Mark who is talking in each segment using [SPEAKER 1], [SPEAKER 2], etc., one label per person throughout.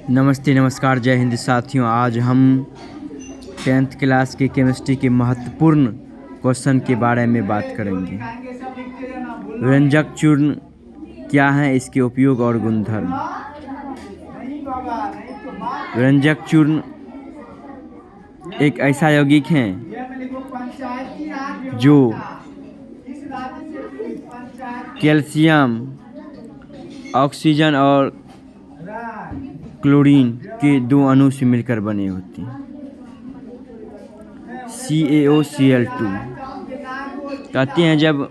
[SPEAKER 1] नमस्ते नमस्कार जय हिंद साथियों। आज हम 10th क्लास की केमिस्ट्री के महत्वपूर्ण क्वेश्चन के बारे में बात करेंगे। व्यंजक चूर्ण क्या है, इसके उपयोग और गुणधर्म। व्यंजक चूर्ण एक ऐसा यौगिक है जो कैल्शियम, ऑक्सीजन और क्लोरीन के दो अणु से मिलकर बने होते हैं। CaOCl2 कहते हैं जब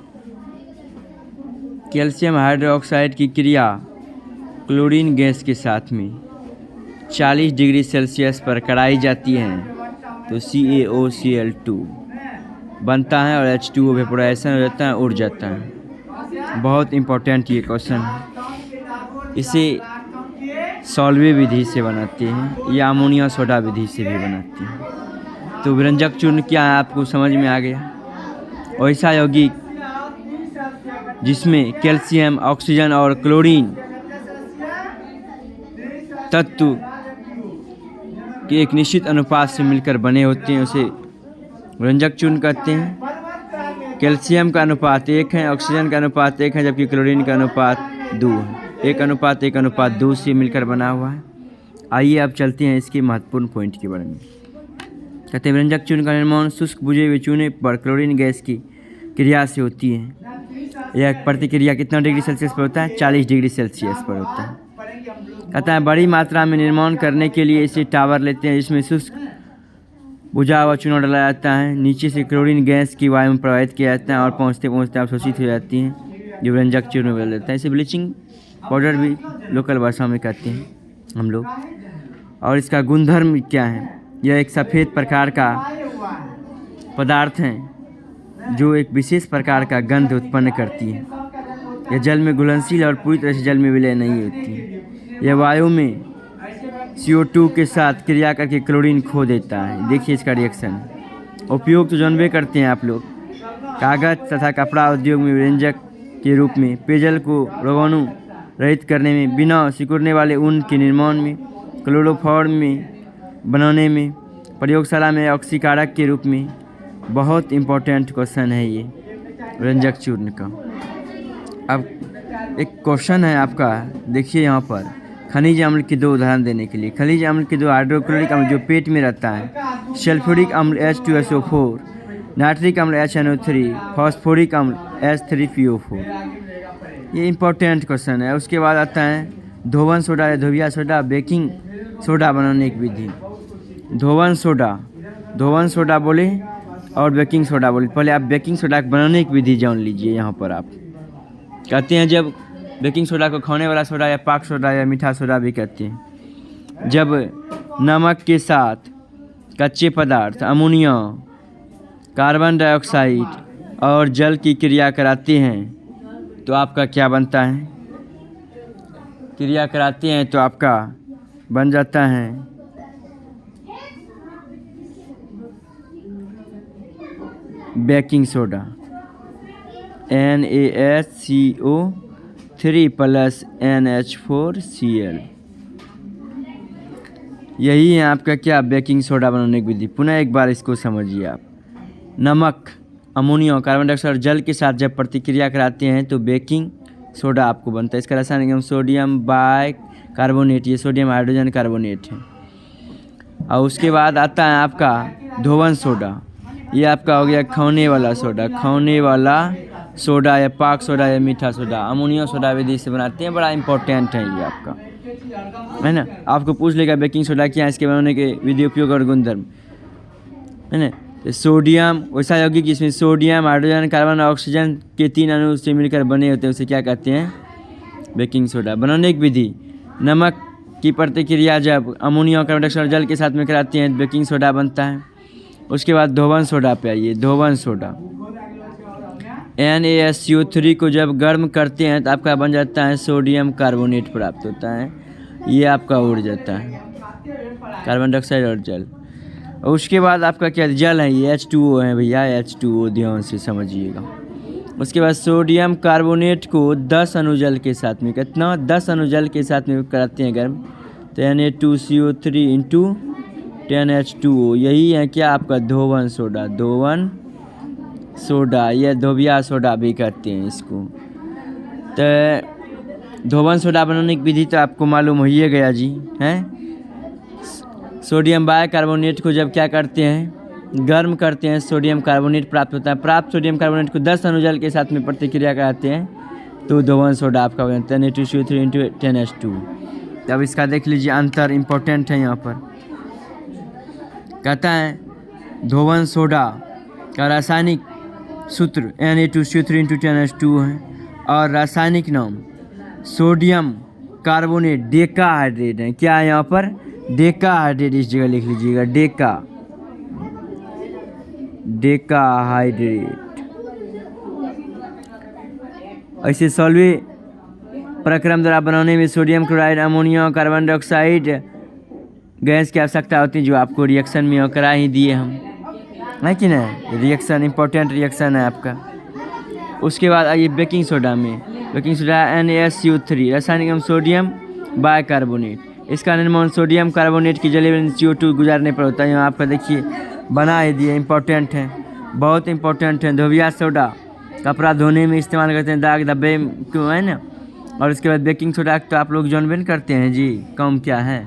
[SPEAKER 1] कैल्शियम हाइड्रोक्साइड की क्रिया क्लोरीन गैस के साथ में 40 डिग्री सेल्सियस पर कराई जाती है तो CaOCl2 बनता है और H2O वेपोराइजेशन हो जाता है, उड़ जाता है। बहुत इम्पोर्टेंट ये क्वेश्चन है। इसे सॉल्वे विधि से बनाते हैं या अमोनिया सोडा विधि से भी बनाते हैं। तो व्यंजक चूर्ण क्या है आपको समझ में आ गया। ऐसा यौगिक जिसमें कैल्शियम, ऑक्सीजन और क्लोरीन तत्व के एक निश्चित अनुपात से मिलकर बने होते हैं, उसे व्यंजक चूर्ण कहते हैं। कैल्शियम का अनुपात 1 है, ऑक्सीजन का अनुपात 1 है, जबकि क्लोरीन का अनुपात 2 है। 1:1:2 से मिलकर बना हुआ है। आइए अब चलते हैं इसके महत्वपूर्ण पॉइंट के बारे में। कहते हैं व्यंजक चूर्ण का निर्माण शुष्क बुझे हुए चूने पर क्लोरीन गैस की क्रिया से होती है। यह प्रतिक्रिया कितना डिग्री सेल्सियस पर होता है? 40 डिग्री सेल्सियस पर होता है। कहता है बड़ी मात्रा में निर्माण करने के लिए इसे टावर लेते हैं जिसमें शुष्क बुझा हुआ चूना डाला जाता है। नीचे से क्लोरीन गैस की वायु में प्रवाहित किया जाता है और पहुँचते पहुँचते अवशोषित हो जाती हैं, जो व्यंजक चूर्ण में बदल देता है। इसे ब्लीचिंग पाउडर भी लोकल भाषा में कहते हैं हम लोग। और इसका गुणधर्म क्या है? यह एक सफ़ेद प्रकार का पदार्थ है जो एक विशेष प्रकार का गंध उत्पन्न करती है। यह जल में घुलनशील और पूरी तरह से जल में विलय नहीं होती है। यह वायु में CO2 के साथ क्रिया करके क्लोरीन खो देता है। देखिए इसका रिएक्शन। उपयोग तो जानबे करते हैं आप लोग। कागज तथा कपड़ा उद्योग में व्यंजक के रूप में, पेयजल को रोगाणु रहित करने में, बिना सिकुड़ने वाले ऊन के निर्माण में, क्लोरोफॉर्म में बनाने में, प्रयोगशाला में ऑक्सीकारक के रूप में। बहुत इम्पोर्टेंट क्वेश्चन है ये व्यंजक चूर्ण का। अब एक क्वेश्चन है आपका, देखिए यहाँ पर खनिज अम्ल के दो उदाहरण देने के लिए। खनिज अम्ल के दो हाइड्रोक्लोरिक अम्ल जो पेट में रहता है, सल्फ्यूरिक अम्ल H2SO4, नाइट्रिक अम्ल HNO3, फॉस्फोरिक अम्ल H3PO4। ये इम्पोर्टेंट क्वेश्चन है। उसके बाद आता है धोवन सोडा या धोबिया सोडा, बेकिंग सोडा बनाने की विधि। धोवन सोडा बोले और बेकिंग सोडा बोले। पहले आप बेकिंग सोडा बनाने की विधि जान लीजिए। यहाँ पर आप कहते हैं जब बेकिंग सोडा को खाने वाला सोडा या पाक सोडा या मीठा सोडा भी कहते हैं, जब नमक के साथ कच्चे पदार्थ अमोनिया, कार्बन डाइऑक्साइड और जल की क्रिया कराते हैं तो आपका क्या बनता है? क्रिया कराते हैं तो आपका बन जाता है बेकिंग सोडा, NaHCO3 + NH4Cl। यही है आपका क्या बेकिंग सोडा बनाने की विधि। पुनः एक बार इसको समझिए आप। नमक, अमोनिया, कार्बन डाइऑक्साइड और जल के साथ जब प्रतिक्रिया कराते हैं तो बेकिंग सोडा आपको बनता है। इसका रासायनिक नाम सोडियम बाइकार्बोनेट, ये सोडियम हाइड्रोजन कार्बोनेट है। और उसके बाद आता है आपका धोवन सोडा। ये आपका हो गया खाने वाला सोडा या पाक सोडा या मीठा सोडा, अमोनिया सोडा विधि से बनाते हैं। बड़ा इंपॉर्टेंट है ये आपका, है ना। आपको पूछ लेगा बेकिंग सोडा क्या है, इसके बनाने के विधि, उपयोग और गुणधर्म, है ना। तो सोडियम वैसा यौगिक जिसमें सोडियम, हाइड्रोजन, कार्बन और ऑक्सीजन के 3 अणु से मिलकर बने होते हैं, उसे क्या कहते हैं? Baking soda. बनाने की विधि, नमक की प्रतिक्रिया जब अमोनिया, कार्बन डाइऑक्साइड और जल के साथ में कराते हैं तो बेकिंग सोडा बनता है। उसके बाद धोवन सोडा पे आइए। धोवन सोडा NaSCO3 को जब गर्म करते हैं तो आपका बन जाता है सोडियम कार्बोनेट प्राप्त होता है। ये आपका उड़ जाता है, कार्बन डाइऑक्साइड और जल। और उसके बाद आपका क्या जल है, ये H2O है भैया, H2O ध्यान से समझिएगा। उसके बाद सोडियम कार्बोनेट को 10 अणु जल के साथ में, कितना 10 अणु जल के साथ में कराते हैं गर्म, तो Na2CO3 इंटू 10H2O, यही है क्या आपका धोवन सोडा। धोवन सोडा, यह धोबिया सोडा भी कहते हैं इसको। तो धोवन सोडा बनाने की विधि तो आपको मालूम हो ही गया जी हैं। सोडियम बाइकार्बोनेट को जब क्या करते हैं, गर्म करते हैं, सोडियम कार्बोनेट प्राप्त होता है। प्राप्त सोडियम कार्बोनेट को 10 अणु जल के साथ में प्रतिक्रिया कराते हैं तो धोवन सोडा आपका बनता है Na2CO3 इंटू 10H2। अब इसका देख लीजिए अंतर इम्पोर्टेंट है यहाँ पर। कहता है धोवन सोडा का रासायनिक सूत्र Na2CO3 इंटू 10H2 है और रासायनिक नाम सोडियम कार्बोनेट डेकाहाइड्रेट है। क्या है यहाँ पर, डेकाहाइड्रेट, इस जगह लिख लीजिएगा डेकाहाइड्रेट। ऐसे सॉल्वे प्रक्रम द्वारा बनाने में sodium chloride, ammonia, carbon dioxide gas की आवश्यकता होती है, जो आपको रिएक्शन में करा ही दिए हम, है कि नहीं। रिएक्शन इंपॉर्टेंट रिएक्शन है आपका। उसके बाद आइए बेकिंग सोडा में। बेकिंग सोडा NaSO3 रासायनिक नाम सोडियम बाइकार्बोनेट। इसका निर्माण सोडियम कार्बोनेट की जले में CO2 गुजारने पर होता है। यहाँ आपका देखिए बना ही दिए, इंपॉर्टेंट है, बहुत इंपॉर्टेंट है। धोबिया सोडा कपड़ा धोने में इस्तेमाल करते हैं, दाग धब्बे क्यों है ना। और उसके बाद बेकिंग सोडा तो आप लोग जानबे करते हैं जी, कम क्या है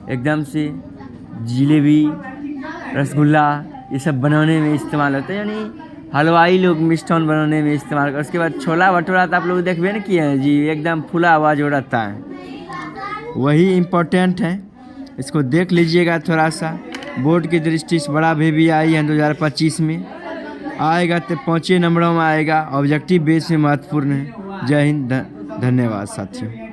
[SPEAKER 1] एकदम से, जिलेबी रसगुल्ला ये सब बनाने में इस्तेमाल होता है, यानी हलवाई लोग मिष्ठान बनाने में इस्तेमाल कर। उसके बाद छोला भटूरा तो आप लोग देखबे न किए हैं जी, एकदम फुला आवाज हो रहता है, वही इम्पोर्टेंट है। इसको देख लीजिएगा थोड़ा सा, बोर्ड की दृष्टि से बड़ा भी आई है 2025 में आएगा तो 5 नंबरों में आएगा, ऑब्जेक्टिव बेस में महत्वपूर्ण है। जय हिंद, धन्यवाद साथियों।